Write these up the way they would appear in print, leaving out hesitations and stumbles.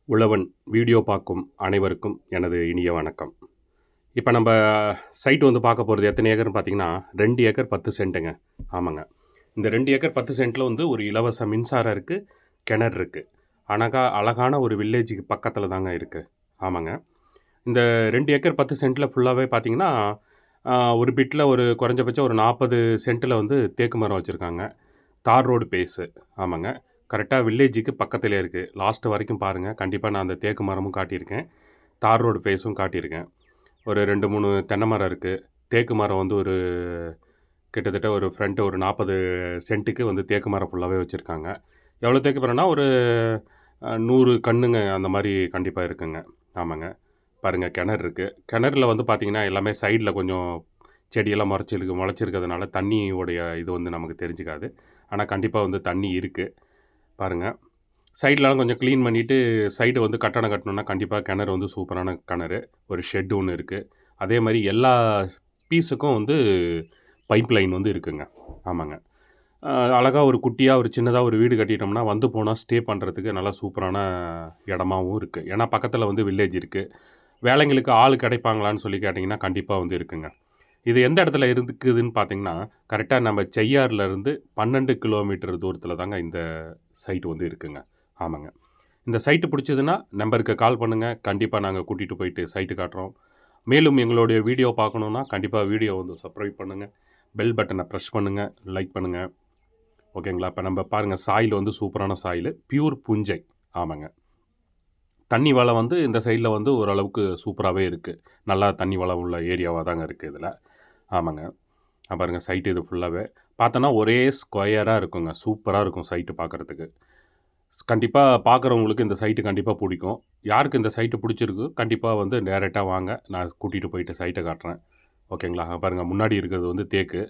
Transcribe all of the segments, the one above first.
உழவன் video பார்க்கும் அனைவருக்கும் எனது இனிய வணக்கம். இப்போ நம்ம சைட் வந்து பார்க்க போகிறது எத்தனை ஏக்கர்னு பார்த்தீங்கன்னா 2 ஏக்கர் 10 சென்ட்டுங்க. ஆமாங்க. இந்த 2 ஏக்கர் 10 சென்ட்டில் வந்து ஒரு இலவச மின்சாரம் இருக்குது, கிணறு இருக்குது. அழகான ஒரு வில்லேஜுக்கு பக்கத்தில் தாங்க இருக்குது. ஆமாங்க. இந்த 2 ஏக்கர் 10 சென்ட்டில் ஃபுல்லாகவே பார்த்தீங்கன்னா ஒரு பிட்டில் ஒரு குறைஞ்சபட்சம் ஒரு 40 சென்ட்டில் வந்து தேக்கு மரம் வச்சுருக்காங்க. தார் ரோடு பேஸு. ஆமாங்க. கரெக்டாக வில்லேஜுக்கு பக்கத்திலே இருக்குது. லாஸ்ட்டு வரைக்கும் பாருங்கள். கண்டிப்பாக நான் அந்த தேக்கு மரமும் காட்டியிருக்கேன், தார் ரோடு பேஸும் காட்டியிருக்கேன். ஒரு 2, 3 தென்னை மரம் இருக்குது. தேக்கு மரம் வந்து ஒரு கிட்டத்தட்ட ஒரு ஃப்ரண்ட்டு ஒரு 40 சென்ட்டுக்கு வந்து தேக்கு மரம் ஃபுல்லாகவே வச்சுருக்காங்க. எவ்வளோ தேக்கு மரம்னா ஒரு 100 கன்றுங்க அந்த மாதிரி கண்டிப்பாக இருக்குங்க. ஆமாங்க. பாருங்கள் கிணறு இருக்குது. கிணறுல வந்து பார்த்திங்கன்னா எல்லாமே சைடில் கொஞ்சம் செடியெல்லாம் முளைச்சிருக்கிறதுனால தண்ணியோடைய இது வந்து நமக்கு தெரிஞ்சுக்காது. ஆனால் கண்டிப்பாக வந்து தண்ணி இருக்குது. பாருங்கள். சைட்லலாம் கொஞ்சம் க்ளீன் பண்ணிவிட்டு சைடு வந்து கட்டடம் கட்டணுன்னா கண்டிப்பாக கிணறு வந்து சூப்பரான கிணறு. ஒரு ஷெட் ஒன்று இருக்குது. அதே மாதிரி எல்லா பீஸுக்கும் வந்து பைப் லைன் வந்து இருக்குங்க. ஆமாங்க. அழகாக ஒரு குட்டியாக ஒரு சின்னதாக ஒரு வீடு கட்டிட்டோம்னா வந்து போனால் ஸ்டே பண்ணுறதுக்கு நல்லா சூப்பரான இடமாவும் இருக்குது. ஏன்னா பக்கத்தில் வந்து வில்லேஜ் இருக்குது. வேலைங்களுக்கு ஆள் கிடைப்பாங்களான்னு சொல்லி கேட்டிங்கன்னா கண்டிப்பாக வந்து இருக்குங்க. இது எந்த இடத்துல இருக்குதுன்னு பார்த்தீங்கன்னா, கரெக்டாக நம்ம செய்யாறுலேருந்து 12 கிலோமீட்டர் தூரத்தில் தாங்க இந்த சைட்டு வந்து இருக்குங்க. ஆமாங்க. இந்த சைட்டு பிடிச்சதுன்னா நம்பருக்கு கால் பண்ணுங்கள். கண்டிப்பாக நாங்கள் கூட்டிகிட்டு போயிட்டு சைட்டு காட்டுறோம். மேலும் எங்களுடைய வீடியோ பார்க்கணுன்னா கண்டிப்பாக வீடியோ வந்து சப்ஸ்கிரைப் பண்ணுங்கள். பெல் பட்டனை ப்ரெஸ் பண்ணுங்கள். லைக் பண்ணுங்கள். ஓகேங்களா? இப்போ நம்ம பாருங்கள் சாயில் வந்து சூப்பரான சாயில். பியூர் புஞ்சை. ஆமாங்க. தண்ணி வளம் வந்து இந்த சைடில் வந்து ஓரளவுக்கு சூப்பராகவே இருக்குது. நல்லா தண்ணி வளம் உள்ள ஏரியாவாக தாங்க இருக்குது இதில். ஆமாங்க. பாருங்கள் சைட்டு இது ஃபுல்லாகவே பார்த்தோன்னா ஒரே ஸ்கொயராக இருக்குங்க. சூப்பராக இருக்கும் சைட்டு பார்க்குறதுக்கு. கண்டிப்பாக பார்க்குறவங்களுக்கு இந்த சைட்டு கண்டிப்பாக பிடிக்கும். யாருக்கு இந்த சைட்டு பிடிச்சிருக்கு கண்டிப்பாக வந்து டேரெக்டாக வாங்க. நான் கூட்டிகிட்டு போயிட்டு சைட்டை காட்டுறேன். ஓகேங்களா? பாருங்கள் முன்னாடி இருக்கிறது வந்து தேக்கு.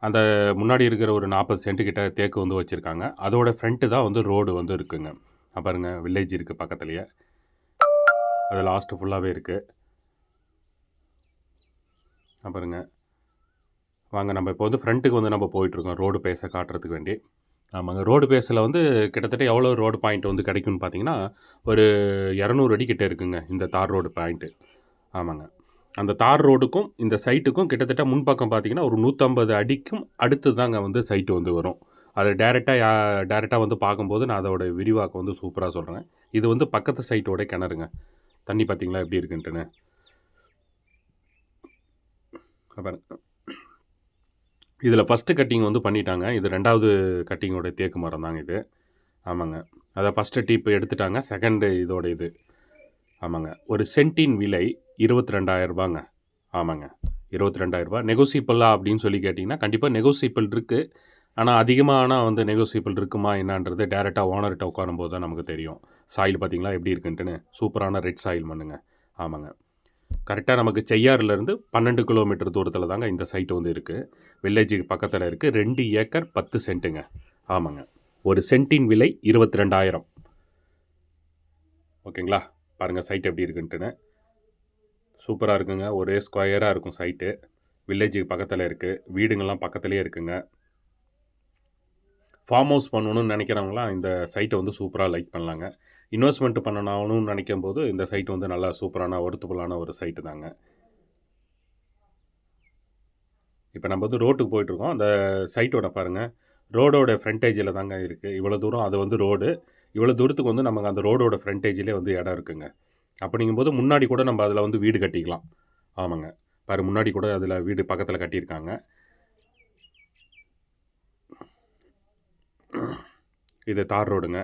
அந்த முன்னாடி இருக்கிற ஒரு 40 சென்ட்டு கிட்ட தேக்கு வந்து வச்சுருக்காங்க. அதோட ஃப்ரண்ட்டு தான் வந்து ரோடு வந்து இருக்குங்க. பாருங்கள் வில்லேஜ் இருக்குது பக்கத்துலேயே. அது லாஸ்ட்டு ஃபுல்லாகவே இருக்குது. பாருங்கள். வாங்க நம்ம இப்போ வந்து ஃப்ரண்ட்டுக்கு வந்து நம்ம போயிட்டுருக்கோம் ரோடு பேஸை காட்டுறதுக்கு வேண்டி. ஆமாங்க. ரோடு பேஸில் வந்து கிட்டத்தட்ட எவ்வளோ ரோடு பாயிண்ட் வந்து கிடைக்கும்னு பார்த்தீங்கன்னா, ஒரு 200 அடி கிட்ட இருக்குங்க இந்த தார் ரோடு பாயிண்ட்டு. ஆமாங்க. அந்த தார் ரோடுக்கும் இந்த சைட்டுக்கும் கிட்டத்தட்ட முன்பக்கம் பார்த்தீங்கன்னா, ஒரு 150 அடிக்கும் அடுத்து தாங்க வந்து சைட்டு வந்து வரும். அது டேரெக்டாக வந்து பார்க்கும்போது நான் அதோட விரிவாக்கம் வந்து சூப்பராக சொல்கிறேன். இது வந்து பக்கத்து சைட்டோட கிணறுங்க. தண்ணி பார்த்தீங்களா எப்படி இருக்குன்ட்டுன்னு. பாருங்க. இதில் ஃபஸ்ட்டு கட்டிங் வந்து பண்ணிட்டாங்க. இது 2வது கட்டிங்கோட தேக்கு மரம் தாங்க இது. ஆமாங்க. அதை ஃபஸ்ட்டு டீப்பு எடுத்துட்டாங்க. செகண்டு இதோட இது. ஆமாங்க. ஒரு சென்ட்டின் விலை ரூ. 22,000. ஆமாங்க. ரூ. 22,000 நெகோசியபிளா அப்படின்னு சொல்லி கேட்டிங்கன்னா, கண்டிப்பாக நெகோசியபிள் இருக்குது. ஆனால் அதிகமான வந்து நெகோசியபிள் இருக்குமா என்னான்றது டேரெக்டாக ஓனர்கிட்ட உட்காரும்போது தான் நமக்கு தெரியும். சாயில் பார்த்தீங்களா எப்படி இருக்குன்ட்டுன்னு. சூப்பரான ரெட் சாயில் மண்ணுங்க. ஆமாங்க. கரெக்டாக நமக்கு செய்யாறுலேருந்து 12 கிலோமீட்டர் தூரத்தில் தாங்க இந்த சைட்டு வந்து இருக்குது. வில்லேஜுக்கு பக்கத்தில் இருக்குது. 2 ஏக்கர் 10 சென்ட்டுங்க. ஆமாங்க. ஒரு சென்ட்டின் விலை 22,000. ஓகேங்களா? பாருங்கள் சைட் எப்படி இருக்குன்ட்டுன்னு. சூப்பராக இருக்குங்க. ஒரே ஸ்கொயராக இருக்கும் சைட்டு. வில்லேஜுக்கு பக்கத்தில் இருக்குது. வீடுங்கள்லாம் பக்கத்துலேயே இருக்குங்க. ஃபார்ம் ஹவுஸ் பண்ணணும்னு நினைக்கிறவங்களாம் இந்த சைட்டை வந்து சூப்பராக லைக் பண்ணலாங்க. இன்வெஸ்ட்மெண்ட் பண்ணணும்னு நினைக்கும் போது இந்த சைட் வந்து நல்லா சூப்பரான ஒர்த்தபுளான ஒரு சைட்டு தாங்க. இப்போ நம்ம வந்து ரோட்டுக்கு போயிட்டுருக்கோம். அந்த சைட்டோட பாருங்கள். ரோடோட ஃப்ரண்டேஜில் தாங்க இருக்குது. இவ்வளோ தூரம் அது வந்து ரோடு. இவ்வளோ தூரத்துக்கு வந்து நமக்கு அந்த ரோடோட ஃப்ரண்டேஜிலே வந்து இடம் இருக்குங்க. அப்படிங்கும்போது முன்னாடி கூட நம்ம அதில் வந்து வீடு கட்டிக்கலாம். ஆமாங்க. பாரு முன்னாடி கூட அதில் வீடு பக்கத்தில் கட்டியிருக்காங்க. இது தார் ரோடுங்க.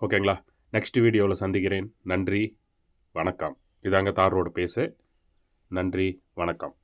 ஓகேங்களா? நெக்ஸ்ட் வீடியோவில் சந்திக்கிறேன். நன்றி, வணக்கம். இதாங்க தார் ரோடு பேஸு. நன்றி, வணக்கம்.